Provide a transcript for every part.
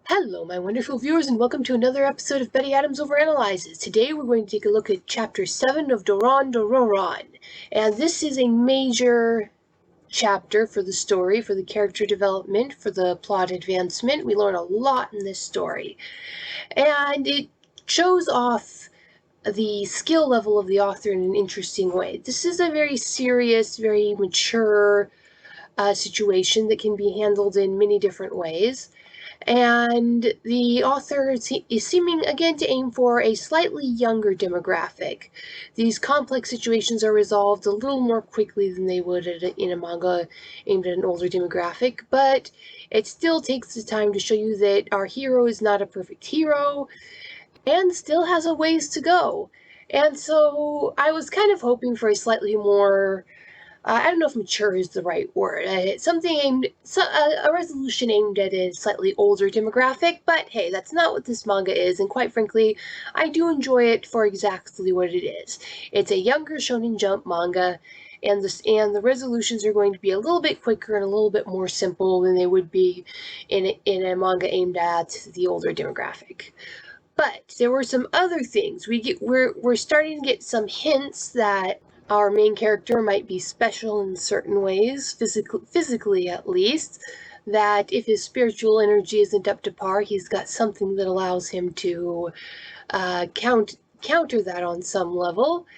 Hello, my wonderful viewers, and welcome to another episode of Betty Adams Overanalyzes. Today we're going to take a look at Chapter 7 of Doron Dororon. And this is a major chapter for the story, for the character development, for the plot advancement. We learn a lot in this story. And it shows off the skill level of the author in an interesting way. This is a very serious, very mature situation that can be handled in many different ways. And the author is seeming again to aim for a slightly younger demographic. These complex situations are resolved a little more quickly than they would in a manga aimed at an older demographic, but it still takes the time to show you that our hero is not a perfect hero and still has a ways to go. And so I was kind of hoping for a slightly more I don't know if mature is the right word. A resolution aimed at a slightly older demographic, but hey, that's not what this manga is, and quite frankly, I do enjoy it for exactly what it is. It's a younger Shonen Jump manga, and the resolutions are going to be a little bit quicker and a little bit more simple than they would be in a manga aimed at the older demographic. But there were some other things. We're starting to get some hints that our main character might be special in certain ways, physically at least, that if his spiritual energy isn't up to par, he's got something that allows him to counter that on some level.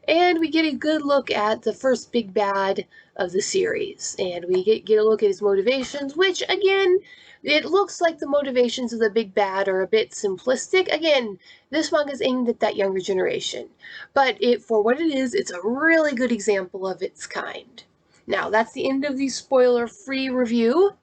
And we get a good look at the first big bad of the series, and we get a look at his motivations, which, again, it looks like the motivations of the big bad are a bit simplistic. Again, this manga is aimed at that younger generation, but for what it is, it's a really good example of its kind. Now, that's the end of the spoiler-free review.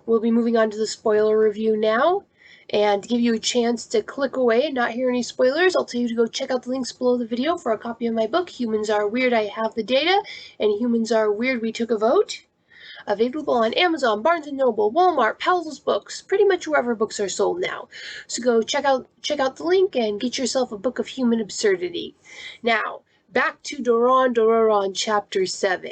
We'll be moving on to the spoiler review now. And to give you a chance to click away and not hear any spoilers, I'll tell you to go check out the links below the video for a copy of my book, Humans Are Weird, I Have the Data, and Humans Are Weird, We Took a Vote. Available on Amazon, Barnes & Noble, Walmart, Powell's Books, pretty much wherever books are sold now. So go check out the link and get yourself a book of human absurdity. Now, back to Doron Dororon Chapter 7.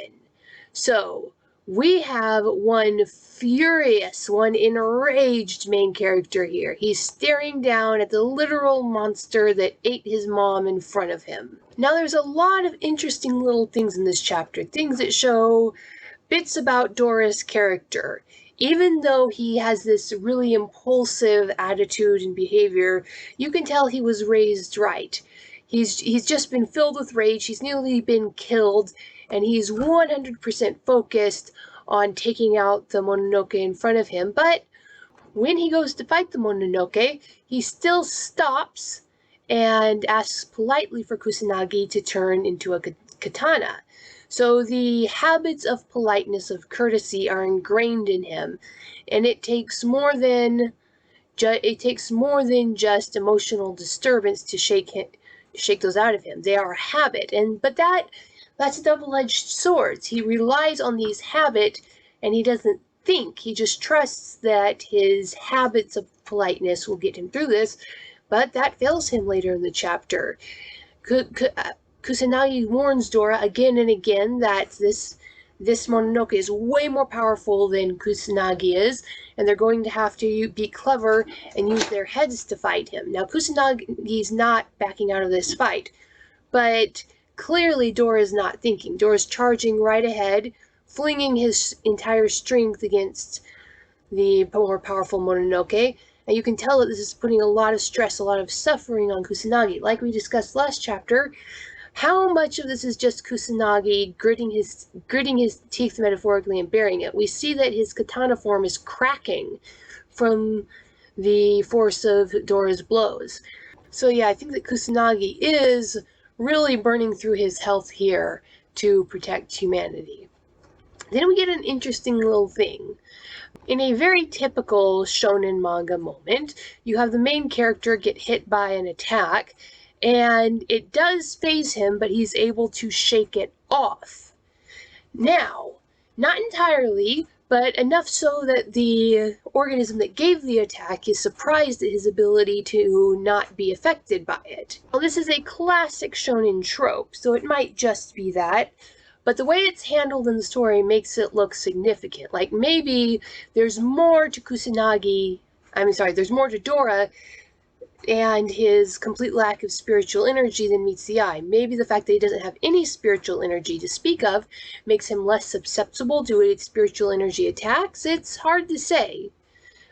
So, we have one furious, one enraged main character here. He's staring down at the literal monster that ate his mom in front of him. Now, there's a lot of interesting little things in this chapter, things that show bits about Dora's character. Even though he has this really impulsive attitude and behavior, you can tell he was raised right. He's just been filled with rage, he's nearly been killed, and he's 100% focused on taking out the Mononoke in front of him. But when he goes to fight the Mononoke, he still stops and asks politely for Kusanagi to turn into a katana. So the habits of politeness, of courtesy, are ingrained in him, and it takes more than just emotional disturbance to shake those out of him. They are a habit, but that's a double-edged sword. He relies on these habits, and he doesn't think. He just trusts that his habits of politeness will get him through this, but that fails him later in the chapter. Kusanagi warns Dora again and again that this Mononoke is way more powerful than Kusanagi is, and they're going to have to be clever and use their heads to fight him. Now, Kusanagi's not backing out of this fight, but clearly Dora's not thinking. Dora's charging right ahead, flinging his entire strength against the more powerful Mononoke, and you can tell that this is putting a lot of stress, a lot of suffering on Kusanagi. Like we discussed last chapter, how much of this is just Kusanagi gritting his teeth metaphorically and bearing it? We see that his katana form is cracking from the force of Dora's blows. So yeah, I think that Kusanagi is really burning through his health here to protect humanity. Then we get an interesting little thing. In a very typical shonen manga moment, you have the main character get hit by an attack, and it does faze him, but he's able to shake it off. Now, not entirely, but enough so that the organism that gave the attack is surprised at his ability to not be affected by it. Well, this is a classic shonen trope, so it might just be that, but the way it's handled in the story makes it look significant. Like maybe there's more to there's more to Dora and his complete lack of spiritual energy than meets the eye. Maybe the fact that he doesn't have any spiritual energy to speak of makes him less susceptible to its spiritual energy attacks. It's hard to say.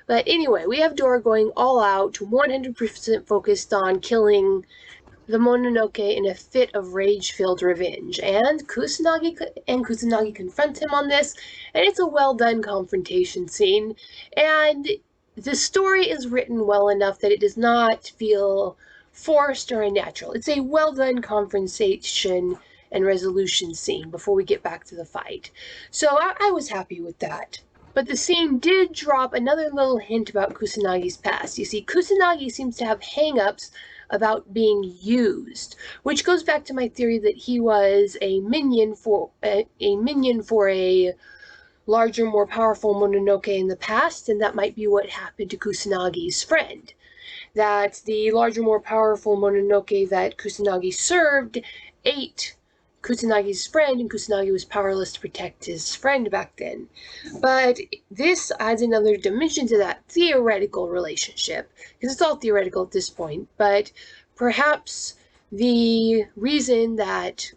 But anyway, we have Dora going all out, 100% focused on killing the Mononoke in a fit of rage-filled revenge. And Kusanagi confront him on this, and it's a well-done confrontation scene. And the story is written well enough that it does not feel forced or unnatural. It's a well-done confrontation and resolution scene before we get back to the fight. So I was happy with that. But the scene did drop another little hint about Kusanagi's past. You see, Kusanagi seems to have hang-ups about being used, which goes back to my theory that he was a minion for a larger, more powerful Mononoke in the past, and that might be what happened to Kusanagi's friend. That the larger, more powerful Mononoke that Kusanagi served ate Kusanagi's friend, and Kusanagi was powerless to protect his friend back then. But this adds another dimension to that theoretical relationship, because it's all theoretical at this point, but perhaps the reason that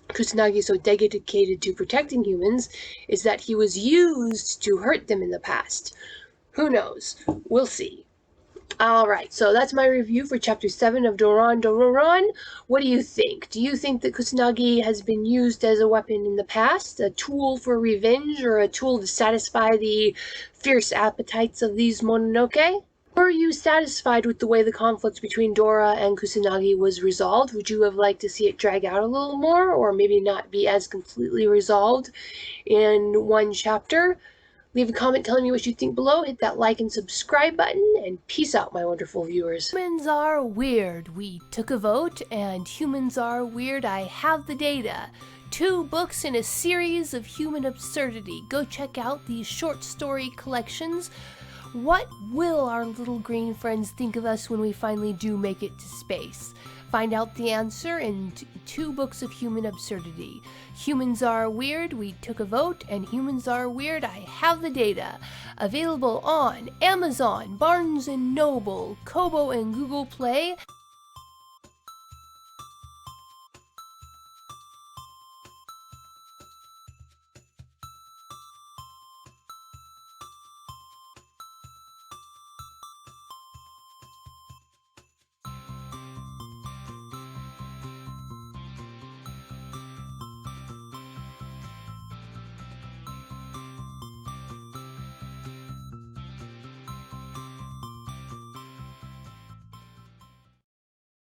Kusanagi is so dedicated to protecting humans is that he was used to hurt them in the past. Who knows? We'll see. Alright, so that's my review for Chapter 7 of Doron Dororon. What do you think? Do you think that Kusanagi has been used as a weapon in the past, a tool for revenge, or a tool to satisfy the fierce appetites of these Mononoke? Were you satisfied with the way the conflict between Dora and Kusanagi was resolved? Would you have liked to see it drag out a little more, or maybe not be as completely resolved in one chapter? Leave a comment telling me what you think below, hit that like and subscribe button, and peace out, my wonderful viewers. Humans are weird. We took a vote, and humans are weird. I have the data. 2 books in a series of human absurdity. Go check out these short story collections. What will our little green friends think of us when we finally do make it to space? Find out the answer in 2 books of human absurdity. Humans are weird, we took a vote, and humans are weird, I have the data. Available on Amazon, Barnes & Noble, Kobo, and Google Play.